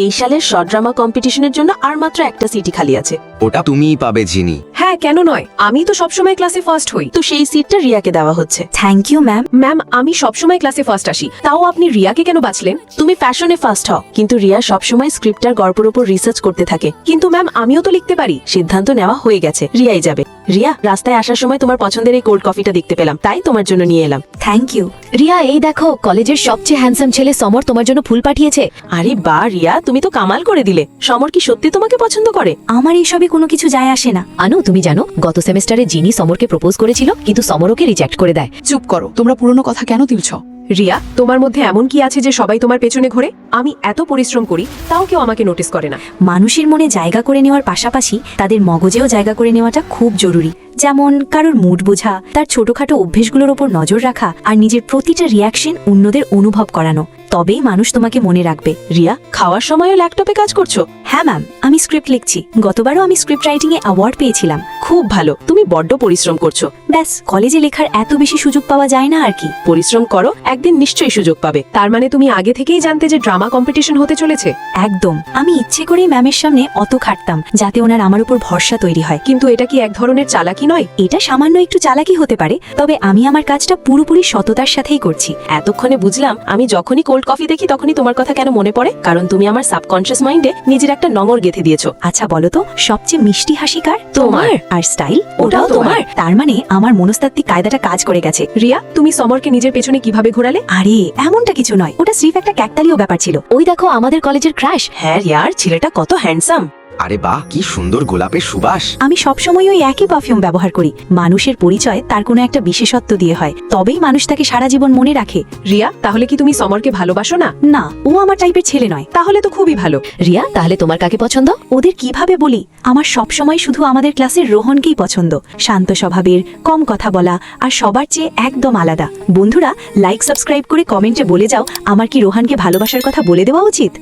এই সালের short drama কম্পিটিশনের জন্য আর মাত্র একটা সিটি খালি আছে। ওটা তুমিই পাবে জিনি। হ্যাঁ, কেন নয়, আমি তো সবসময় ক্লাসে ফার্স্ট হই। তো সেই সিটটা রিয়াকে দেওয়া হচ্ছে। Thank you ma'am. ম্যাম, আমি সবসময় ক্লাসে ফার্স্ট আসি, তাও আপনি রিয়াকে কেন বাছলেন? তুমি ফ্যাশনে ফার্স্ট হও, কিন্তু রিয়া সবসময় স্ক্রিপ্টার গল্পের উপর রিসার্চ করতে থাকে। কিন্তু ম্যাম, আমিও তো লিখতে পারি। সিদ্ধান্ত নেওয়া হয়ে গেছে, রিয়াই যাবে। রিয়া, রাস্তায় আসার সময় তোমার পছন্দের এই কোল্ড কফিটা দেখতে পেলাম, তাই তোমার জন্য নিয়ে এলাম। Thank you. রিয়া, এই দেখো, কলেজের সবচেয়ে হ্যান্ডসাম ছেলে সমর তোমার জন্য ফুল পাঠিয়েছে। আরে বা রিয়া, তুমি তো কামাল করে দিলে। সমর কি সত্যি তোমাকে পছন্দ করে? আমার এইসবে কোনো কিছু যায় আসে না। আনু, তুমি জানো গত সেমেস্টারে জিনি সমরকে প্রপোজ করেছিল, কিন্তু সমর ওকে রিজেক্ট করে দেয়। চুপ করো, তোমরা পুরনো কথা কেন তুলছ? রিয়া, তোমার মধ্যে এমন কি আছে যে সবাই তোমার পেছনে ঘোরে? আমি এত পরিশ্রম করি, তাও কেউ আমাকে নোটিস করে না। মানুষের মনে জায়গা করে নেওয়ার পাশাপাশি তাদের মগজেও জায়গা করে নেওয়াটা খুব জরুরি। যেমন কারোর মুড বোঝা, তার ছোটখাটো অভ্যেসগুলোর ওপর নজর রাখা, আর নিজের প্রতিটা রিয়াকশন অন্যদের অনুভব করানো। তবেই মানুষ তোমাকে মনে রাখবে। রিয়া, খাওয়ার সময়ও ল্যাপটপে কাজ করছো? হ্যাঁ ম্যাম, আমি স্ক্রিপ্ট লিখছি। গতবারও আমি স্ক্রিপ্ট রাইটিং এ অ্যাওয়ার্ড পেয়েছিলাম। খুব ভালো, তুমি বড্ড পরিশ্রম করছো। ব্যাস, কলেজে লেখার এত বেশি সুযোগ পাওয়া যায় না আর কি। পরিশ্রম করো, একদিন নিশ্চয়ই সুযোগ পাবে। তার মানে তুমি আগে থেকেই জানতে যে ড্রামা কম্পিটিশন হতে চলেছে? একদম, আমি ইচ্ছে করেই ম্যামের সামনে অত খাটতাম যাতে ওনার আমার উপর ভরসা তৈরি হয়। কিন্তু এটা কি এক ধরনের চালাকি নয়? এটা সামান্য একটু চালাকি হতে পারে, তবে আমি আমার কাজটা পুরোপুরি সততার সাথেই করছি। এতক্ষণে বুঝলাম, আমি যখনই কোল্ড কফি দেখি তখনই তোমার কথা কেন মনে পড়ে, কারণ তুমি আমার সাবকনশিয়াস মাইন্ডে নিজের একটা নঙর গেঁথে দিয়েছো। আচ্ছা বলো তো, সবচেয়ে মিষ্টি হাসি কার? তোমার। আর স্টাইল? ওটাও তোমার। তার মানে আমার মনস্তাত্ত্বিক কায়দাটা কাজ করে গেছে। রিয়া, তুমি সমরকে নিজের পেছনে কিভাবে ঘোরালে? আরে এমনটা কিছু নয়, ওটা স্রেফ একটা ক্যাকতালীয় ব্যাপার ছিল। ওই দেখো, আমাদের কলেজের ক্রাশ। হ্যাঁ রিয়ার, ছেলেটা কত হ্যান্ডসাম। আরে বাহ, কি সুন্দর গোলাপের সুবাস। আমি সবসময় ওই একই পারফিউম ব্যবহার করি। মানুষের পরিচয় তার কোনো একটা বিশেষত্ব দিয়ে হয়, তবেই মানুষ তাকে সারা জীবন মনে রাখে। রিয়া, তাহলে কি তুমি সমরকে ভালোবাসো না? না, ও আমার টাইপের ছেলে নয়। তাহলে তো খুবই ভালো। রিয়া, তাহলে তোমার কাকে পছন্দ? ওদের কিভাবে বলি? আমার সবসময় শুধু আমাদের ক্লাসের রোহনকেই পছন্দ। শান্ত স্বভাবের, কম কথা বলা, আর সবার চেয়ে একদম আলাদা। বন্ধুরা, লাইক সাবস্ক্রাইব করে কমেন্টে বলে যাও, আমার কি রোহানকে ভালোবাসার কথা বলে দেওয়া উচিত?